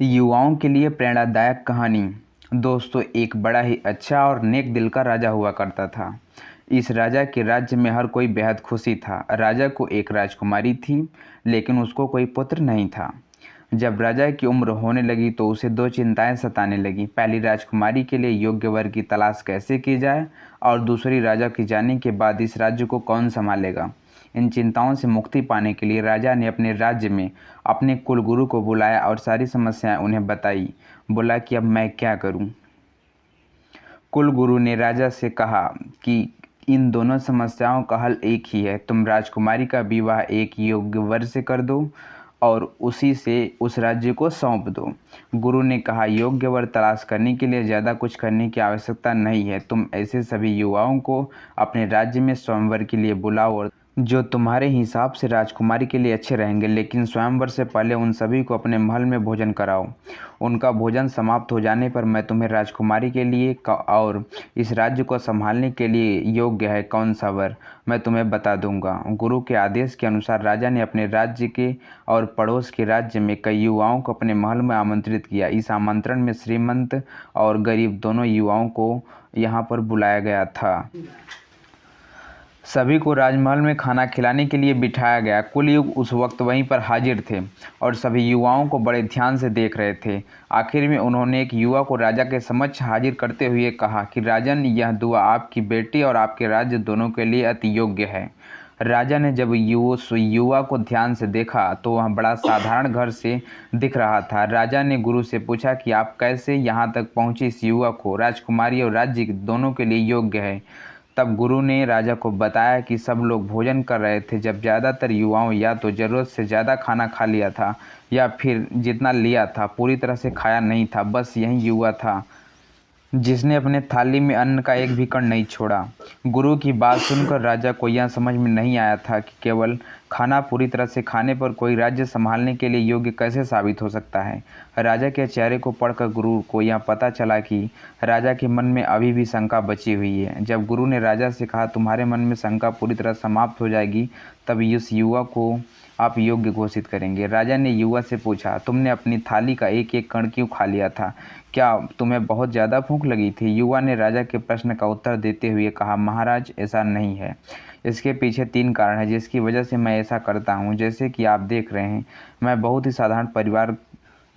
युवाओं के लिए प्रेरणादायक कहानी। दोस्तों, एक बड़ा ही अच्छा और नेक दिल का राजा हुआ करता था। इस राजा के राज्य में हर कोई बेहद खुशी था। राजा को एक राजकुमारी थी, लेकिन उसको कोई पुत्र नहीं था। जब राजा की उम्र होने लगी तो उसे दो चिंताएं सताने लगी। पहली, राजकुमारी के लिए योग्य वर की तलाश कैसे की जाए, और दूसरी, राजा के जाने के बाद इस राज्य को कौन संभालेगा। इन चिंताओं से मुक्ति पाने के लिए राजा ने अपने राज्य में अपने कुलगुरु को बुलाया और सारी समस्याएं उन्हें बताई। बोला कि अब मैं क्या करूं। कुलगुरु ने राजा से कहा कि इन दोनों समस्याओं का हल एक ही है। तुम राजकुमारी का विवाह एक योग्य वर से कर दो और उसी से उस राज्य को सौंप दो। गुरु ने कहा, योग्य वर तलाश करने के लिए ज़्यादा कुछ करने की आवश्यकता नहीं है। तुम ऐसे सभी युवाओं को अपने राज्य में स्वयंवर के लिए बुलाओ और जो तुम्हारे हिसाब से राजकुमारी के लिए अच्छे रहेंगे, लेकिन स्वयंवर से पहले उन सभी को अपने महल में भोजन कराओ। उनका भोजन समाप्त हो जाने पर मैं तुम्हें राजकुमारी के लिए और इस राज्य को संभालने के लिए योग्य है कौन सा वर, मैं तुम्हें बता दूंगा। गुरु के आदेश के अनुसार राजा ने अपने राज्य के और पड़ोस के राज्य में कई युवाओं को अपने महल में आमंत्रित किया। इस आमंत्रण में श्रीमंत और गरीब दोनों युवाओं को यहाँ पर बुलाया गया था। सभी को राजमहल में खाना खिलाने के लिए बिठाया गया। कुल युग उस वक्त वहीं पर हाजिर थे और सभी युवाओं को बड़े ध्यान से देख रहे थे। आखिर में उन्होंने एक युवा को राजा के समक्ष हाजिर करते हुए कहा कि राजन, यह दुआ आपकी बेटी और आपके राज्य दोनों के लिए अति योग्य है। राजा ने जब युवा को ध्यान से देखा तो वह बड़ा साधारण घर से दिख रहा था। राजा ने गुरु से पूछा कि आप कैसे यहाँ तक पहुँचे। इस युवा को राजकुमारी और राज्य दोनों के लिए योग्य है। तब गुरु ने राजा को बताया कि सब लोग भोजन कर रहे थे, जब ज़्यादातर युवाओं या तो ज़रूरत से ज़्यादा खाना खा लिया था या फिर जितना लिया था पूरी तरह से खाया नहीं था। बस यही युवा था जिसने अपने थाली में अन्न का एक भी कण नहीं छोड़ा। गुरु की बात सुनकर राजा को यह समझ में नहीं आया था कि केवल खाना पूरी तरह से खाने पर कोई राज्य संभालने के लिए योग्य कैसे साबित हो सकता है। राजा के चेहरे को पढ़कर गुरु को यह पता चला कि राजा के मन में अभी भी शंका बची हुई है। जब गुरु ने राजा से कहा, तुम्हारे मन में शंका पूरी तरह समाप्त हो जाएगी तब इस युवा को आप योग्य घोषित करेंगे। राजा ने युवा से पूछा, तुमने अपनी थाली का एक एक कण क्यों खा लिया था? क्या तुम्हें बहुत ज़्यादा भूख लगी थी? युवा ने राजा के प्रश्न का उत्तर देते हुए कहा, महाराज, ऐसा नहीं है। इसके पीछे 3 कारण हैं जिसकी वजह से मैं ऐसा करता हूँ। जैसे कि आप देख रहे हैं, मैं बहुत ही साधारण परिवार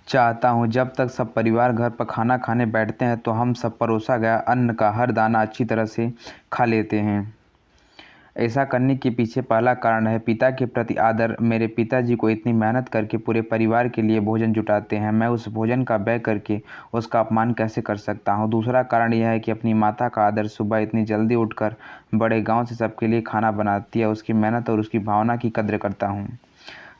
चाहता हूँ। जब तक सब परिवार घर पर खाना खाने बैठते हैं तो हम सब परोसा गया अन्न का हर दाना अच्छी तरह से खा लेते हैं। ऐसा करने के पीछे पहला कारण है पिता के प्रति आदर। मेरे पिताजी को इतनी मेहनत करके पूरे परिवार के लिए भोजन जुटाते हैं, मैं उस भोजन का व्यय करके उसका अपमान कैसे कर सकता हूँ। दूसरा कारण यह है कि अपनी माता का आदर। सुबह इतनी जल्दी उठकर बड़े गांव से सबके लिए खाना बनाती है, उसकी मेहनत और उसकी भावना की कद्र करता हूँ।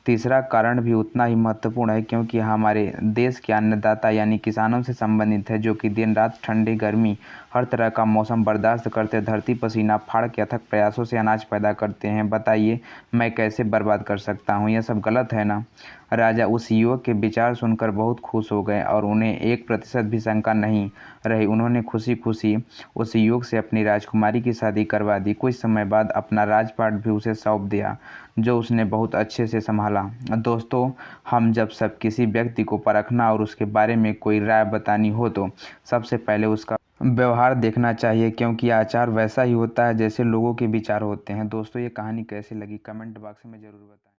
तीसरा कारण भी उतना ही महत्वपूर्ण है क्योंकि हमारे देश के अन्नदाता यानी किसानों से संबंधित है, जो कि दिन रात ठंडी गर्मी हर तरह का मौसम बर्दाश्त करते धरती पसीना फाड़ के अथक प्रयासों से अनाज पैदा करते हैं। बताइए, मैं कैसे बर्बाद कर सकता हूँ? यह सब गलत है ना? राजा उस युवक के विचार सुनकर बहुत खुश हो गए और उन्हें 1% भी शंका नहीं रही। उन्होंने खुशी खुशी उस युवक से अपनी राजकुमारी की शादी करवा दी। कुछ समय बाद अपना राजपाट भी उसे सौंप दिया, जो उसने बहुत अच्छे से संभाला। दोस्तों, हम जब सब किसी व्यक्ति को परखना और उसके बारे में कोई राय बतानी हो तो सबसे पहले उसका व्यवहार देखना चाहिए, क्योंकि आचार वैसा ही होता है जैसे लोगों के विचार होते हैं। दोस्तों, ये कहानी कैसी लगी कमेंट बॉक्स में ज़रूर बताएं।